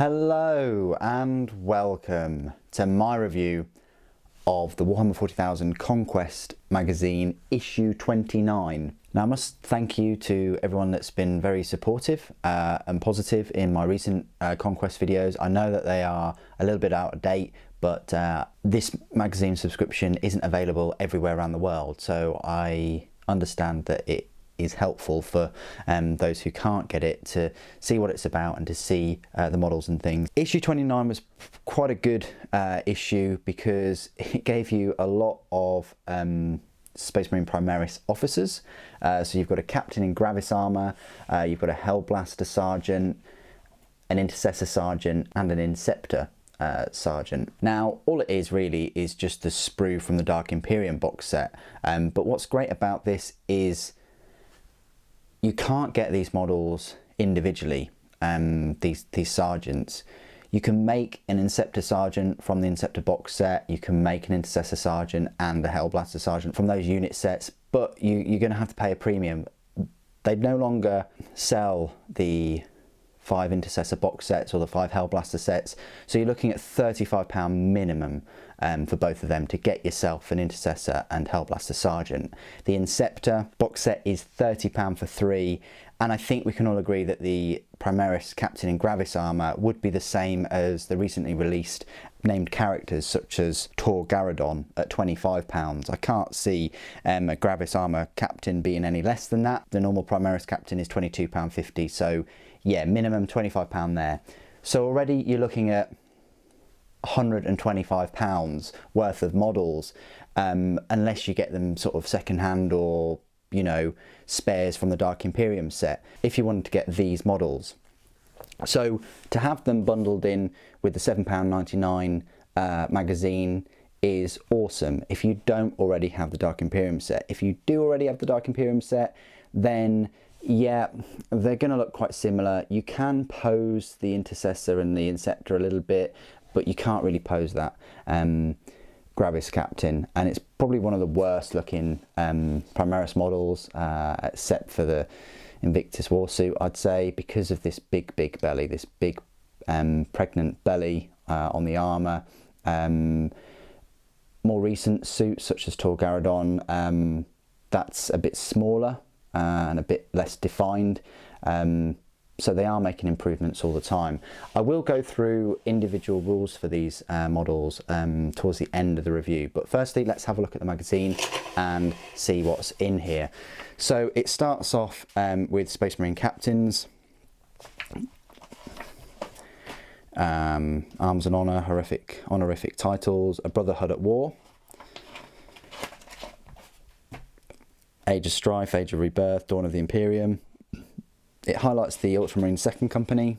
Hello and welcome to my review of the Warhammer 40,000 Conquest magazine issue 29. Now I must thank you to everyone that's been very supportive and positive in my recent Conquest videos. I know that they are a little bit out of date, but this magazine subscription isn't available everywhere around the world, so I understand that it is helpful for those who can't get it to see what it's about and to see the models and things. Issue 29 was quite a good issue because it gave you a lot of Space Marine Primaries Officers. So you've got a Captain in Gravis armour, you've got a Hellblaster Sergeant, an Intercessor Sergeant and an Inceptor Sergeant. Now all it is really is just the sprue from the Dark Imperium box set, but what's great about this is you can't get these models individually, these sergeants. You can make an Inceptor Sergeant from the Inceptor box set, you can make an Intercessor Sergeant and a Hellblaster Sergeant from those unit sets, but you're going to have to pay a premium. They no longer sell the 5 Intercessor box sets or the 5 Hellblaster sets, so you're looking at £35 minimum for both of them to get yourself an Intercessor and Hellblaster Sergeant. The Inceptor box set is £30 for 3, and I think we can all agree that the Primaris Captain in Gravis armour would be the same as the recently released named characters such as Tor Garadon at £25. I can't see a Gravis armour Captain being any less than that. The normal Primaris Captain is £22.50, so yeah, minimum £25 there. So already you're looking at £125 worth of models, unless you get them sort of second hand or, you know, spares from the Dark Imperium set, if you wanted to get these models. So to have them bundled in with the £7.99 magazine is awesome if you don't already have the Dark Imperium set. If you do already have the Dark Imperium set, then yeah, they're going to look quite similar. You can pose the Intercessor and the Inceptor a little bit, but you can't really pose that Gravis Captain, and it's probably one of the worst looking Primaris models, except for the Invictus Warsuit, I'd say, because of this big belly, this big pregnant belly on the armour. More recent suits such as Tor Garadon, that's a bit smaller and a bit less defined, so they are making improvements all the time. I will go through individual rules for these models towards the end of the review, but firstly let's have a look at the magazine and see what's in here. So it starts off with Space Marine Captains, Arms and Honour, honorific titles, A Brotherhood at War, Age of Strife, Age of Rebirth, Dawn of the Imperium. It highlights the Ultramarine 2nd Company,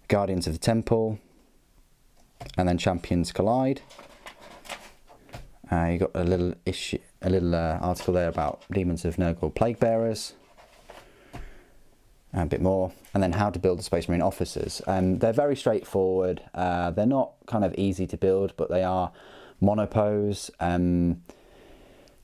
Guardians of the Temple, and then Champions Collide. You got a little article there about Demons of Nurgle Plague Bearers, and a bit more, and then how to build the Space Marine Officers. They're very straightforward. They're not kind of easy to build, but they are monopose.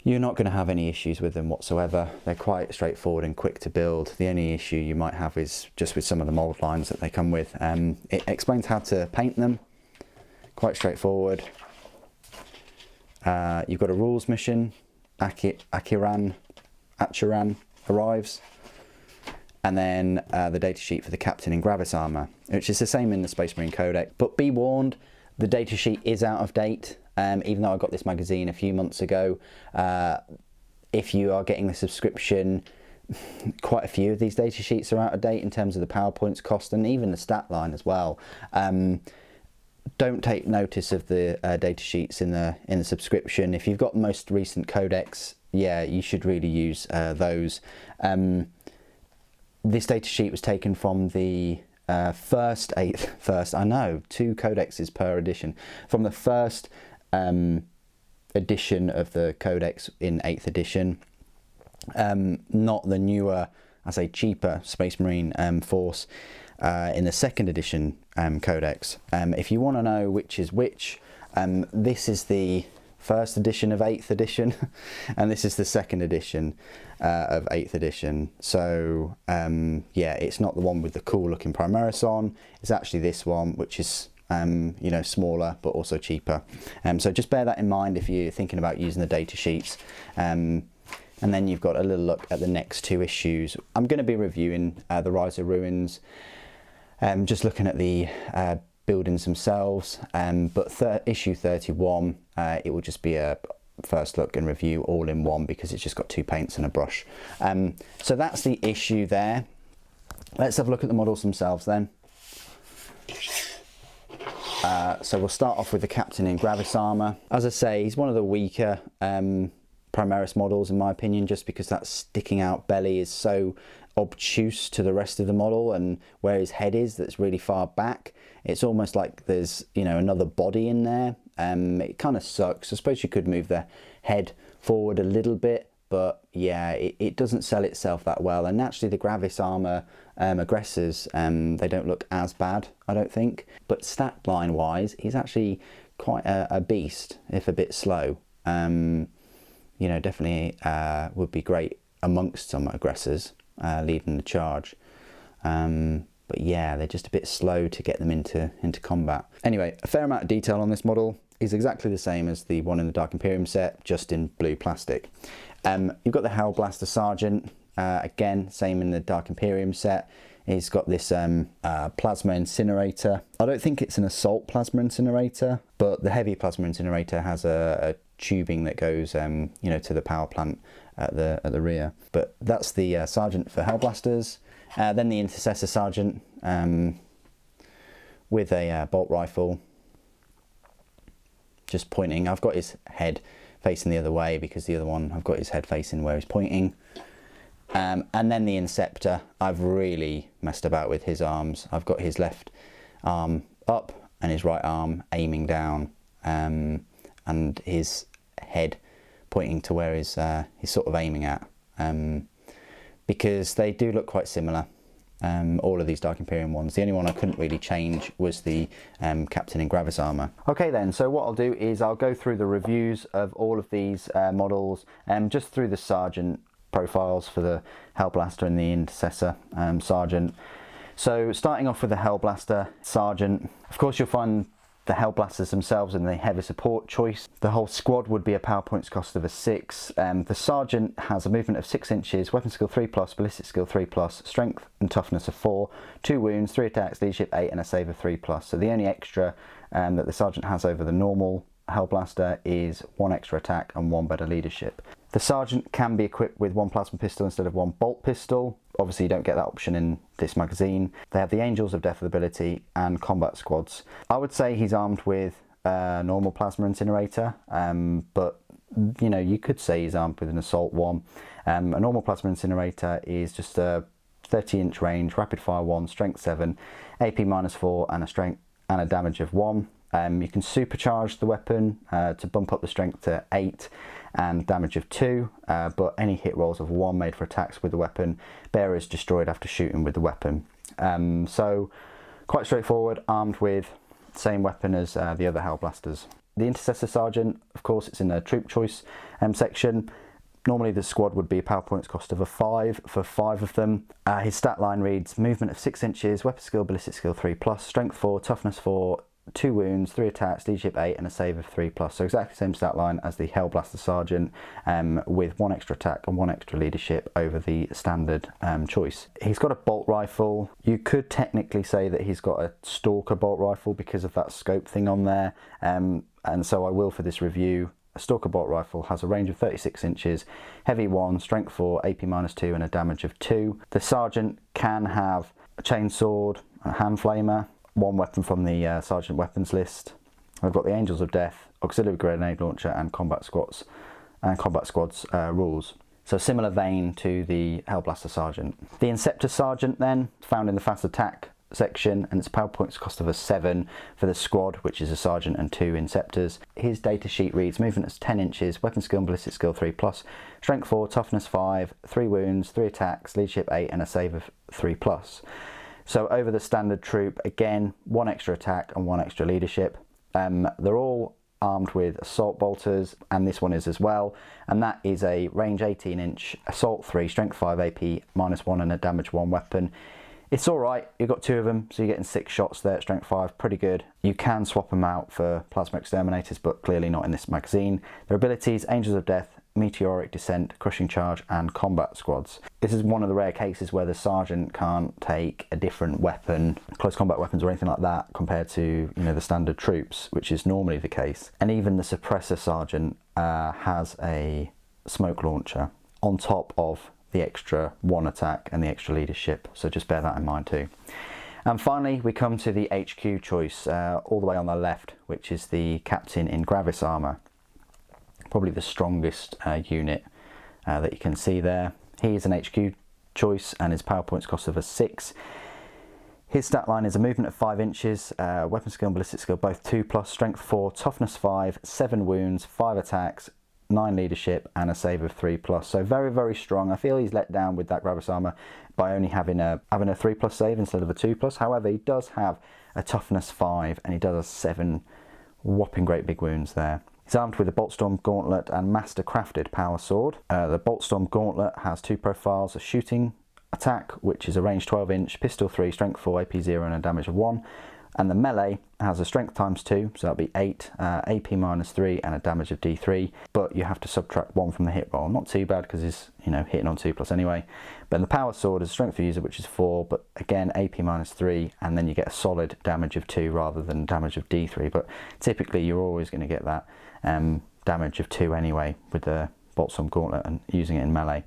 You're not going to have any issues with them whatsoever. They're quite straightforward and quick to build. The only issue you might have is just with some of the mould lines that they come with. It explains how to paint them, quite straightforward. You've got a rules mission, Acheran arrives, and then the datasheet for the Captain in Gravis armour, which is the same in the Space Marine Codex. But be warned, the datasheet is out of date. Even though I got this magazine a few months ago, if you are getting the subscription, quite a few of these data sheets are out of date in terms of the PowerPoints cost and even the stat line as well. Don't take notice of the data sheets in the subscription. If you've got the most recent codex, yeah, you should really use those. This data sheet was taken from the first, I know, 2 codexes per edition, from the first edition of the codex in 8th edition, not the newer, I say cheaper Space Marine Force in the 2nd edition codex. If you want to know which is which, this is the first edition of 8th edition, and this is the second edition of 8th edition. So yeah, it's not the one with the cool looking Primaris on, it's actually this one, which is you know, smaller but also cheaper. So just bear that in mind if you're thinking about using the data sheets. And then you've got a little look at the next 2 issues. I'm going to be reviewing the Rise of Ruins, just looking at the buildings themselves, but issue 31, it will just be a first look and review all in one, because it's just got 2 paints and a brush. So that's the issue there. Let's have a look at the models themselves then. So we'll start off with the Captain in Gravis armour. As I say, he's one of the weaker Primaris models in my opinion, just because that sticking out belly is so obtuse to the rest of the model, and where his head is, that's really far back, it's almost like there's, you know, another body in there. It kind of sucks. I suppose you could move the head forward a little bit, but yeah, it doesn't sell itself that well. And actually the Gravis armour aggressors, they don't look as bad, I don't think, but stat line wise he's actually quite a beast, if a bit slow. You know, definitely would be great amongst some aggressors leading the charge. But yeah, they're just a bit slow to get them into combat. Anyway, a fair amount of detail on this model. Is exactly the same as the one in the Dark Imperium set, just in blue plastic. You've got the Hellblaster Sergeant, again, same in the Dark Imperium set. He's got this plasma incinerator. I don't think it's an assault plasma incinerator, but the heavy plasma incinerator has a tubing that goes you know, to the power plant at the rear. But that's the Sergeant for Hellblasters. Then the Intercessor Sergeant with a bolt rifle, just pointing. I've got his head facing the other way because the other one I've got his head facing where he's pointing. And then the Inceptor, I've really messed about with his arms. I've got his left arm up and his right arm aiming down, and his head pointing to where he's sort of aiming at, because they do look quite similar. All of these Dark Imperium ones. The only one I couldn't really change was the Captain in Gravis armour. Okay then, so what I'll do is I'll go through the reviews of all of these models, just through the Sergeant profiles for the Hellblaster and the Intercessor Sergeant. So starting off with the Hellblaster Sergeant, of course you'll find the Hellblasters themselves in the heavy support choice. The whole squad would be a power points cost of a 6. The Sergeant has a movement of 6 inches, weapon skill 3+, ballistic skill 3+, strength and toughness of 4, 2 wounds, 3 attacks, leadership 8 and a save of 3+. So the only extra that the Sergeant has over the normal Hellblaster is 1 extra attack and 1 better leadership. The Sergeant can be equipped with 1 plasma pistol instead of 1 bolt pistol. Obviously you don't get that option in this magazine. They have the Angels of Death ability and combat squads. I would say he's armed with a normal plasma incinerator, but you know, you could say he's armed with an assault 1. A normal plasma incinerator is just a 30-inch range, rapid fire 1, strength 7, AP -4 and a strength and a damage of 1. You can supercharge the weapon to bump up the strength to 8 and damage of 2, but any hit rolls of 1 made for attacks with the weapon, bearer is destroyed after shooting with the weapon. So quite straightforward, armed with the same weapon as the other Hellblasters. The Intercessor Sergeant, of course, it's in the troop choice section. Normally the squad would be a power points cost of a 5 for 5 of them. His stat line reads movement of 6 inches, weapon skill, ballistic skill 3+, strength 4, toughness 4, 2 wounds, 3 attacks, leadership 8 and a save of 3+. So exactly the same stat line as the Hellblaster Sergeant, with 1 extra attack and 1 extra leadership over the standard choice. He's got a bolt rifle. You could technically say that he's got a Stalker bolt rifle because of that scope thing on there, and so I will for this review. A Stalker bolt rifle has a range of 36 inches, heavy 1, strength 4, AP -2 and a damage of 2. The Sergeant can have a chainsword, a hand flamer, 1 weapon from the Sergeant weapons list. I've got the Angels of Death, auxiliary grenade launcher and combat squads rules. So similar vein to the Hellblaster Sergeant. The Inceptor Sergeant then, found in the fast attack section, and its power points cost of a 7 for the squad, which is a Sergeant and 2 Inceptors. His data sheet reads movement is 10 inches, weapon skill and ballistic skill 3+, strength 4, toughness 5, 3 wounds, 3 attacks, leadership 8 and a save of 3+. So over the standard troop, again, 1 extra attack and 1 extra leadership. They're all armed with assault bolters, and this one is as well, and that is a range 18-inch assault 3, strength 5, AP -1 and a damage 1 weapon. It's alright, you've got 2 of them, so you're getting 6 shots there at strength 5, pretty good. You can swap them out for plasma exterminators, but clearly not in this magazine. Their abilities: Angels of Death, Meteoric Descent, Crushing Charge and Combat Squads. This is one of the rare cases where the Sergeant can't take a different weapon, close combat weapons or anything like that, compared to, you know, the standard troops, which is normally the case. And even the Suppressor Sergeant has a smoke launcher on top of the extra 1 attack and the extra leadership, so just bear that in mind too. And finally we come to the HQ choice, all the way on the left, which is the Captain in Gravis armour. Probably the strongest unit that you can see there. He is an HQ choice and his power points cost of a 6. His stat line is a movement of 5 inches, weapon skill and ballistic skill both 2+, strength 4, toughness 5, 7 wounds, 5 attacks, 9 leadership and a save of 3+. So very, very strong. I feel he's let down with that Gravis armour by only having a 3+ save instead of a 2+. However, he does have a toughness 5 and he does have 7 whopping great big wounds there. He's armed with a Boltstorm Gauntlet and Master Crafted Power Sword. The Boltstorm Gauntlet has 2 profiles, a shooting attack, which is a range 12-inch, pistol 3, strength 4, AP 0 and a damage of 1. And the melee has a strength ×2, so that'll be 8, AP -3 and a damage of D3, but you have to subtract 1 from the hit roll. Not too bad because he's, you know, hitting on 2+ anyway. But the power sword is a strength for user, which is 4, but again AP -3, and then you get a solid damage of 2 rather than damage of D3. But typically you're always going to get that damage of 2 anyway with the Boltstorm Gauntlet and using it in melee.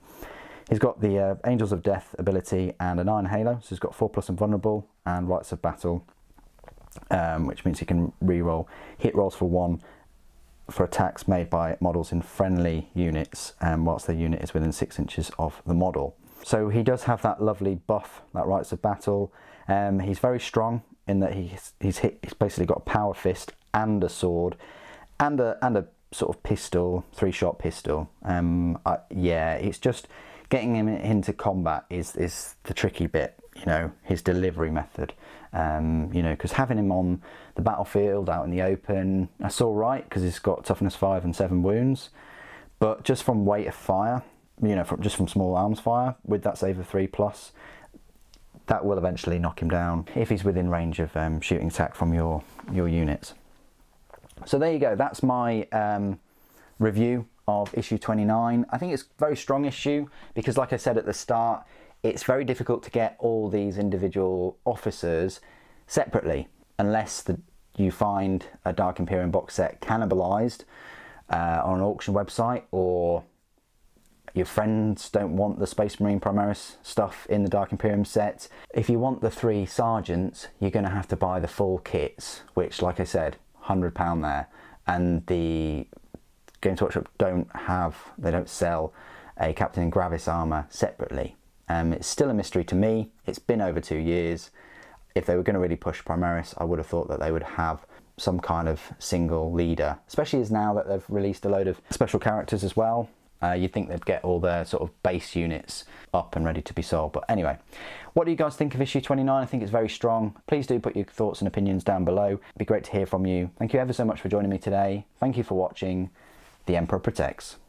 He's got the Angels of Death ability and an Iron Halo, so he's got 4+ and Vulnerable and Rites of Battle. Which means you can re-roll hit rolls for 1 for attacks made by models in friendly units, whilst their unit is within 6 inches of the model. So he does have that lovely buff, that Rites of Battle. He's very strong in that he's basically got a power fist and a sword and a sort of pistol, 3-shot pistol. Yeah, it's just getting him into combat is the tricky bit. You know, his delivery method, you know, because having him on the battlefield out in the open, that's all right because he's got toughness 5 and 7 wounds, but just from weight of fire, you know, from small arms fire with that save of 3+, that will eventually knock him down if he's within range of shooting attack from your units. So there you go, that's my review of issue 29. I think it's a very strong issue because, like I said at the start, it's very difficult to get all these individual officers separately unless you find a Dark Imperium box set cannibalized on an auction website, or your friends don't want the Space Marine Primaris stuff in the Dark Imperium set. If you want the 3 sergeants, you're going to have to buy the full kits, which, like I said, £100 there, and the Games Workshop don't sell a Captain in Gravis armour separately. It's still a mystery to me. It's been over 2 years. If they were going to really push Primaris, I would have thought that they would have some kind of single leader, especially as now that they've released a load of special characters as well. You'd think they'd get all their sort of base units up and ready to be sold. But anyway, what do you guys think of issue 29? I think it's very strong. Please do put your thoughts and opinions down below. It'd be great to hear from you. Thank you ever so much for joining me today. Thank you for watching. The Emperor Protects.